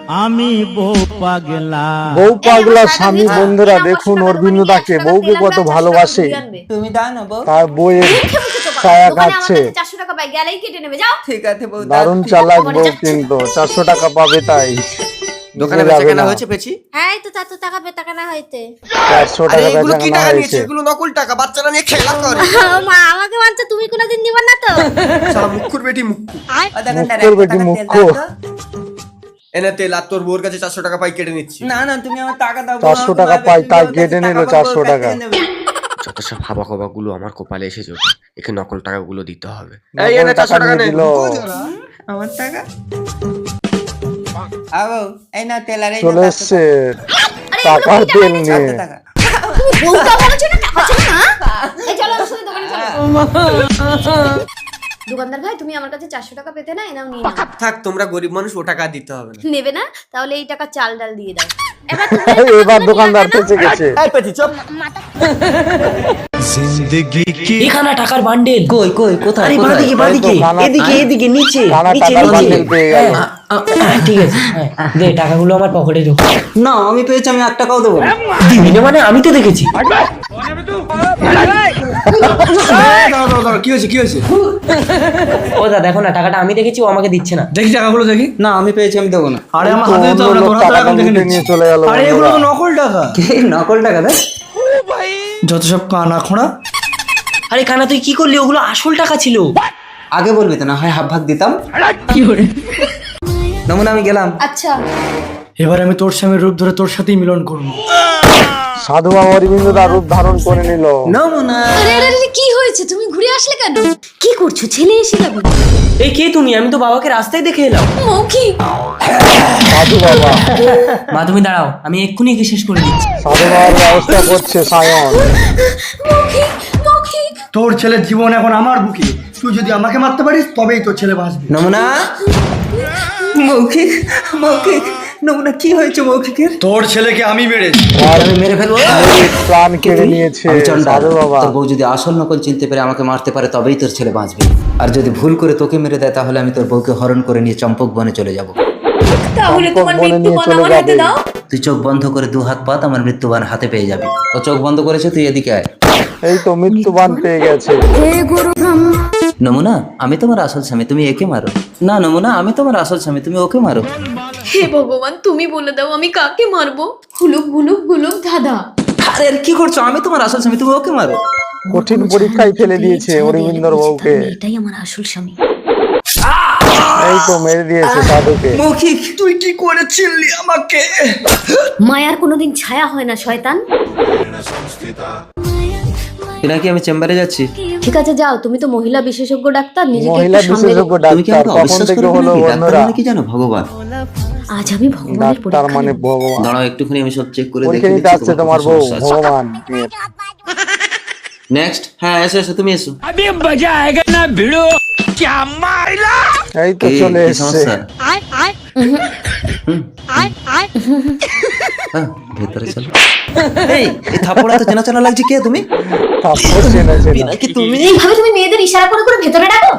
আমি বউ পাগলা। বউ পাগলা স্বামী। বন্ধুরা দেখুন অরবিন্দুদাকে, বউকে কত ভালোবাসে, তুমি দাও না বউ। তার বউয়ের ছায়া কাটছে। 400 টাকা পাই, গেলেই কেটে নেবে, যাও। ঠিক আছে বউ, দারুণ চালাক বউ, কিন্তু 400 টাকা পাবে তাই দোকানে নিজে বেচা যাবে কেনা না। হয়েছে পেছি? হ্যাঁ, এই তো 400 টাকা বেটা না হইতে। 400 আরে টাকা এগুলো বেচা কি কেনা টাকা নিয়েছে? হয়েছে। এগুলো নকল টাকা, বাচ্চারা নিয়ে খেলা করে। মা আমাকে মানছে, তুমি কোনোদিন দিবা না তো? শালা মুখুর বেটি মুক্কু। ও দোকানদার, মুখের 1 বেটি টাকা তেল মুখ্য। দাও তো। এনে তেল, আর তোর বউর কাছে 400 টাকা পাই কেটে নিচ্ছি। না না, তুমি আমার টাকা দাও। 400 টাকা পাই, তাই কেটে নিল 400 টাকা। যত সব হাবা খাবা গুলো আমার কপালে এসে জোটে, একে নকল টাকাগুলো দিতে হবে। এই নকল এনে 400 টাকা নিয়ে নে। দিল। আমার টাকা আও, এই না তেল, আর এই চলে না এসছে টাকার তেল নিয়ে। টাকা। বউটা বলেছে না টাকা ছিল না। এই চলো আমার সাথে দোকানে চলো। দোকানদার ভাই, তুমি আমার কাছে 400 টাকা পেতে না, এনাও নিয়ে নাও। থাক, তোমরা গরিব মানুষ, ও টাকা দিতে হবে না। নেবে না? তাহলে এই টাকা চাল ডাল দিয়ে দাও। এবার দোকানদার ফেঁসে গেছে। এই পেছি চুপ। এখানে টাকার বান্ডেল। কই কই কোথায়? আরে কোথায়? বাদিকে বাদিকে, এই তো কানা- এদিকে এদিকে, নিচে কানা নিচে টাকার নিচে। বান্ডেল পেয়ে গেল। ঠিক আছে, দে টাকাগুলো আমার পকেটে ঢোক। না, আমি পেয়েছি, আমি 1 টাকাও দেবো না। দিবি না মানে? আমি তো দেখেছি। দাঁড়াও, কি হয়েছে, কি হয়েছে? ও দা দেখো না, টাকাটা আমি দেখেছি, ও আমাকে দিচ্ছে না। দেখি টাকাগুলো দেখি। না, আমি পেয়েছি, আমি দেবো না। আরে আমার তো হাতে দিতে হবে অন্য না, লোক তোর হাতে টাকাটা রাখ, দেখে লুটে নিচ্ছি। নিয়ে চলে গেল আরে এগুলো তো বন্ধুরা। নকল টাকা। কে নকল টাকা দেখ? যত সব কানা খোঁড়া। আরে কানা, তুই কি করলি? ওগুলো আসল টাকা ছিল। আগে বলবি তো, না হয় হাফ ভাগ দিতাম। কি করে? নমুনা, আমি গেলাম। আচ্ছা, এবার আমি তোর স্বামীর রূপ ধরে তোর সাথেই মিলন করবো। সাধু বাবা অরবিন্দুদা রূপ ধারণ করে নিল। নমুনা। আরে আরে আরে, কি হয়েছে? তুমি ঘুরে আসলে কেন? কি করছো? ছেলে এসে যাবে। এই কে তুমি? আমি তো বাবাকে রাস্তায় দেখে এলাম। মৌখিক। সাধু বাবা, মা তুমি দাঁড়াও, আমি এক্ষুনি একে শেষ করে দিচ্ছি। সাধু বাবার ব্যবস্থা করছে সায়ন। মৌখিক, মৌখিক। তোর ছেলের জীবন এখন আমার বুকে। তুই যদি আমাকে মারতে পারিস তবেই তোর ছেলে বাঁচবে। নমুনা। মৌখিক, মৌখিক। নমুনা, কি হয়েছে মৌখিকের? তোর ছেলেকে আমি মেরেছি। আর আমি মেরে ফেলবো। প্রাণ কেড়ে নিয়েছে আমি চন্ডাল। সাধু বাবা। তোর বউ যদি আসল নকল চিনতে পেরে আমাকে মারতে পারে তবেই তোর ছেলে বাঁচবে। আর যদি ভুল করে তোকে মেরে দেয় তাহলে আমি তোর বউকে হরণ করে নিয়ে চম্পক বনে চলে যাব। তাহলে তোমার বনে মৃত্যু নিয়ে বান চলে আমার হাতে যাবে। দাও। তুই চোখ বন্ধ করে 2 হাত পাত, আমার মৃত্যুবান হাতে পেয়ে যাবি। ও চোখ বন্ধ করেছে, তুই এদিকে আয়। এই তো মৃত্যুবান পেয়ে গেছে। নমুনা, আমি তোমার আসল স্বামী, তুমি একে মারো। না নমুনা, আমি তোমার আসল স্বামী, তুমি ওকে মারো। হে ভগবান, তুমি বলে দাও আমি কাকে মারবো। হুলুক হুলুক হুলুক ধাঁধা। আরে আর কি করছো? আমি তোমার আসল স্বামী, তুমি ওকে মারো। কঠিন পরীক্ষায় ফেলে দিয়েছে অরবিন্দর বউকে। এটাই আমার আসল স্বামী। এই তো মেরে দিয়েছে সাধুকে। মৌখিক, তুই কি করেছিলি আমাকে? মায়ার কোনোদিন ছায়া হয় না শয়তান। নাকি আমি চেম্বারে যাচ্ছি। ঠিক আছে, যাও। তুমি তো মহিলা বিশেষজ্ঞ ডাক্তার, নিজেকে মহিলা একটু সামলে বিশেষজ্ঞ তুমি কি ডাক্তার আমাকে কখন অবিশ্বাস থেকে করবে হলো নাকি? ডাক্তার বন্ধুরা। মানে কি জানো? ভগবান। আজ আমি ভগবানের ডাক্তার পরীক্ষা মানে নেব। ভগবান। দাঁড়াও একটুখানি, আমি সব চেক করে পরীক্ষা দেখে নিতে আসছে তোমার বউ ভগবান। নেক্সট। হ্যাঁ, এসো এসো, তুমি এসো। এই তো কি- চলে কি এসছে। সমস্যা? হ্যাঁ, ভেতরে চলো। এই থাপড়া তো চেনা চেনা লাগছে। কে তুমি? তারপর চেনা চেনা। নাকি তুমি? এইভাবে তুমি মেয়েদের ইশারা করে করে ভেতরে ডাকো?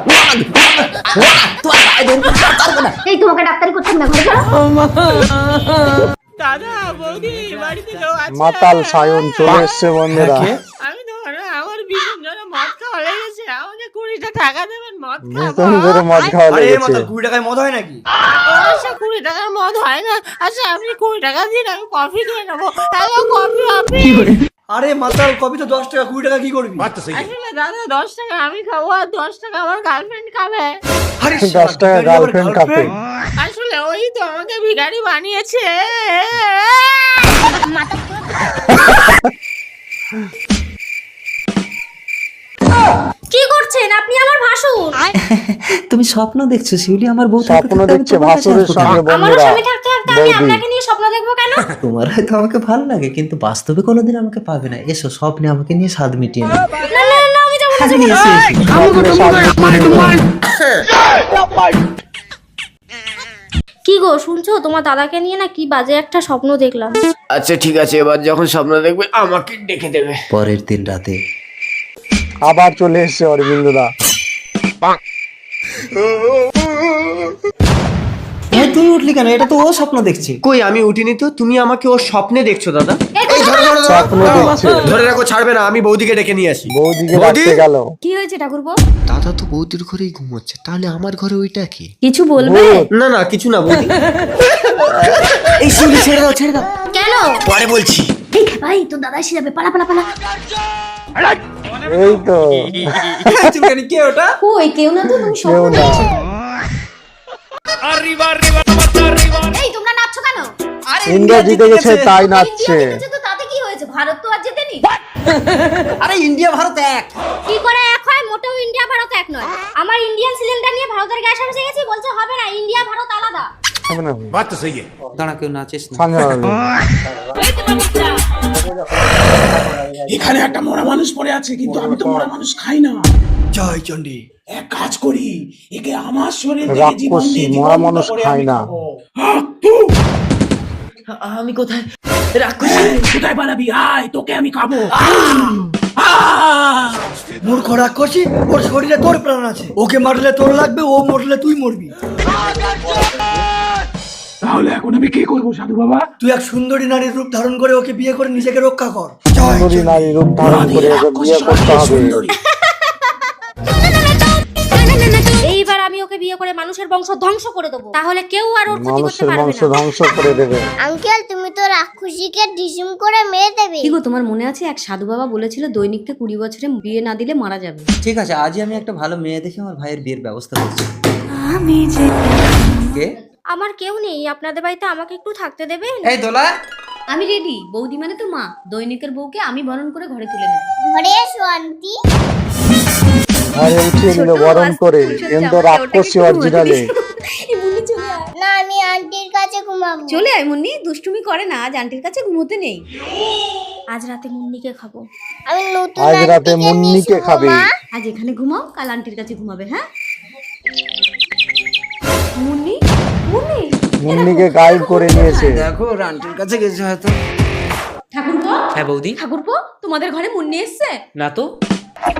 এই তোমাকে ডাক্তারি করতে না, ঘরে চলো। মাতাল সায়ন চলে এসছে বন্ধুরা। আমি তো আমার ভীষণ জোরে মদ খাওয়া লেগেছে, আমাকে 20টা টাকা দেবেন, মদ ভীষণ জোরে মদ খাওয়া আরে লেগেছে। মাথা 20 টাকায় মদ হয় নাকি? আচ্ছা 20 টাকার মদ হয় না। আচ্ছা আপনি 20 টাকা দিন, আমি কফি খেয়ে নেবো। হ্যালো, কফি আপনি? আরে মাতাল, কপি তো 10 টাকা, 20 টাকা কি করবি? আসলে দাদা 10 টাকা আমি খাবো, আর 10 টাকা আমার গার্লফ্রেন্ড খাবে। আরে 10 টাকা গার্লফ্রেন্ড কাপে। আসলে ওই তো আমাকে ভিখারি বানিয়েছে। কি করছেন আপনি? আমার ভাসুর। তুমি স্বপ্ন দেখছো শিউলি? আমার বউ থাকতে স্বপ্ন থাকতে আমি দেখছে তোমার কাছে ভাসুরের আসবো। সঙ্গে আমারও বন্ধুরা। স্বামী থাকতে থাকতে আমি বৌদি। আপনাকে নিয়ে স্বপ্ন দেখবো কেন? তোমার হয়তো আমাকে ভালো লাগে, কিন্তু বাস্তবে কোনোদিন আমাকে পাবে না। এসো, স্বপ্নে আমাকে নিয়ে স্বাদ মিটিয়ে নাও। না না না, আমি যাবো না, যাবো না। স্বপ্নে স্বাদ কি গো শুনছো? তোমার দাদাকে নিয়ে না কি বাজে একটা স্বপ্ন দেখলাম। আচ্ছা ঠিক আছে, এবার যখন স্বপ্ন দেখবে আমাকে ডেকে দেবে। পরের দিন রাতে আবার চলে এসছে অরবিন্দুদা। তুই উঠলি কেন? এটা তো ও স্বপ্ন দেখছে। কই আমি উঠিনি তো, তুমি আমাকে ওর স্বপ্নে দেখছো দাদা। স্বপ্ন দেখছে। ধরে রাখো, ছাড়বে না, আমি বৌদিকে ডেকে নিয়ে আসি। বৌদিকে ডাকতে গেল। কি হয়েছে ঠাকুরপো? দাদা তো বৌদির ঘরেই ঘুমোচ্ছে, তাহলে আমার ঘরে ওইটা কি? কিছু বলবে? না না কিছু না বৌদি। এই শিউলি ছেড়ে দাও, ছেড়ে দাও। কেন? পরে বলছি। এই ভাই তোর দাদা এসে যাবে, পালা পালা পালা। এই তো চুলকানি কে ওটা? কই কেউ না তো, তুমি কেউ স্বপ্ন না। দেখছো। এই তোমরা নাচছো কেন? ইন্ডিয়া জিতে গেছে তাই ইন্ডিয়া নাচছে। জিতেছে তো তাতে কি হয়েছে? ভারত তো আর জেতেনি। আরে ইন্ডিয়া ভারত এক। কি করে এক হয়? মোটেও ইন্ডিয়া ভারত এক নয়। আমার ইন্ডিয়ান সিলিন্ডার নিয়ে ভারতের গ্যাস অফিসে গেছি, বলছে হবে না, ইন্ডিয়া ভারত আলাদা। হবে না। দাঁড়া, কেউ নাচিস না। সঞ্জয় বাবু। এখানে একটা মরা মানুষ পড়ে আছে, কিন্তু আমি তো মরা মানুষ খাই না। জয় চণ্ডী। এক কাজ করি, একে আমার শরীর থেকে জীবন রাক্ষসী দিয়ে মরা জীবন মানুষ করে খায় আমি না। খাবো। তু, আমি কোথায়? রাক্ষসী কোথায় পালাবি? আয়, তোকে আমি খাবো। মূর্খ রাক্ষসী, ওর শরীরে তোর প্রাণ আছে, ওকে মারলে তোর লাগবে, ও মরলে তুই মরবি। তাহলে এখন আমি কি করবো সাধু বাবা? তুই এক সুন্দরী নারীর রূপ ধারণ করে ওকে বিয়ে করে নিজেকে রক্ষা কর। জয় সুন্দরী চণ্ডী। নারী রূপ ধারণ করে ওকে বিয়ে করতে হবে। এইবার আমি ওকে বিয়ে করে মানুষের বংশ ধ্বংস করে দেবো, তাহলে কেউ আর ওর ক্ষতি করতে মানুষের পারবে বংশ না। ধ্বংস করে দেবে। আঙ্কেল তুমি তো রাক্ষসীকে ডিসিম করে মেরে দেবে। কি গো, তোমার মনে আছে এক সাধু বাবা বলেছিল দৈনিককে 20 বছরে বিয়ে না দিলে মারা যাবে? ঠিক আছে, আজই আমি একটা ভালো মেয়ে দেখে আমার ভাইয়ের বিয়ের ব্যবস্থা করছি। কে? আমার কেউ নেই, আপনাদের বাড়িতে আমাকে একটু থাকতে দেবেন? এই দোলা, আমি রেডি। বৌদি মানে তো মা, দৈনিকের বউকে আমি বরণ করে ঘরে তুলে নেব। ঘরে এসো আন্টি। ঘরে উঠিয়ে নিল বরণ করে, কিন্তু রাক্ষসী অরিজিনালে। মুন্নি চলে আয়। না আমি আন্টির কাছে ঘুমাবো। চলে আয় মুন্নি, দুষ্টুমি করে না, আজ আন্টির কাছে ঘুমোতে নেই। আজ রাতে মুন্নিকে খাবো। আমি নতুন আজ রাতে আন্টিকে নিয়ে মুন্নিকে শুবো, খাবে। মা। আজ এখানে ঘুমাও, কাল আন্টির কাছে ঘুমাবে। হ্যাঁ মুন্নি, মুন্নি মুন্নিকে গায়েব করে নিয়েছে। দেখো রান্টির কাছে গেছে হয়তো। ঠাকুরপো, হ্যাঁ বৌদি। ঠাকুরপো তোমাদের ঘরে মুন্নি এসছে? না তো,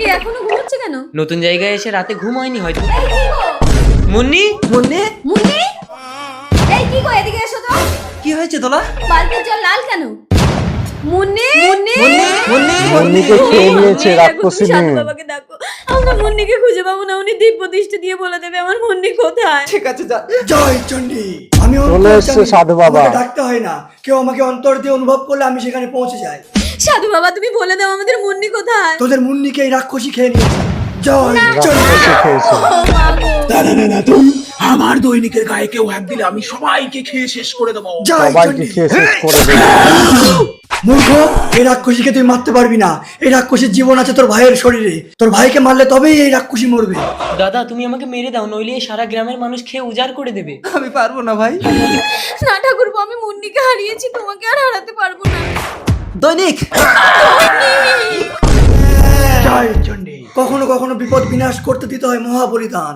এ এখনো ঘুমোচ্ছে কেন? নতুন জায়গায় এসে রাতে ঘুম হয়নি হয়তো। মুন্নি, মুন্নি মুন্নি, এই কি গো, এদিকে এসো তো। কি হয়েছে দোলা? বালতির জল লাল কেন? মুন্নি, মুন্নি, মুন্নিকে খেয়ে নিয়েছে রাক্ষসী মেয়ে। বাবাকে ডাকো, আমরা মুন্নিকে খুঁজে পাবো না, উনি দীপ প্রতিষ্ঠা দিয়ে বলে দেবে আমার মুন্নি কোথায়। ঠিক আছে যা। জয় চণ্ডী। আমি চলে অন্তর এসছে জানি, সাধু বাবা। আমাকে ডাকতে হয় না, কেউ আমাকে অন্তর দিয়ে অনুভব করলে আমি সেখানে পৌঁছে যাই। সাধু বাবা তুমি বলে দাও আমাদের মুন্নি কোথায়। তোদের মুন্নিকে এই রাক্ষসী খেয়ে নিয়েছে। জয় চণ্ডী। রাক্ষসী খেয়েছে। না তুই আমার দৈনিকের গায়ে কেউ হাত দিলে আমি সবাইকে খেয়ে শেষ করে দেবো। জয় সবাইকে চণ্ডী। খেয়ে শেষ করে দেবে। মূর্খ, এই রাক্ষসীকে তুই মারতে পারবি না। এই রাক্ষসীর জীবন আছে তোর ভাইয়ের শরীরে, তোর ভাইকে মারলে তবেই এই রাক্ষসী মরবে। দাদা তুমি আমাকে মেরে দাও, নইলে এই সারা গ্রামের মানুষ খেয়ে উজাড় করে দেবে। আমি পারবো না ভাই। না ঠাকুরপো, আমি মুন্নিকে হারিয়েছি, তোমাকে আর হারাতে পারবো না। দৈনিক, জয় চণ্ডী। কখনো কখনো বিপদ বিনাশ করতে দিতে হয় মহাবলিদান।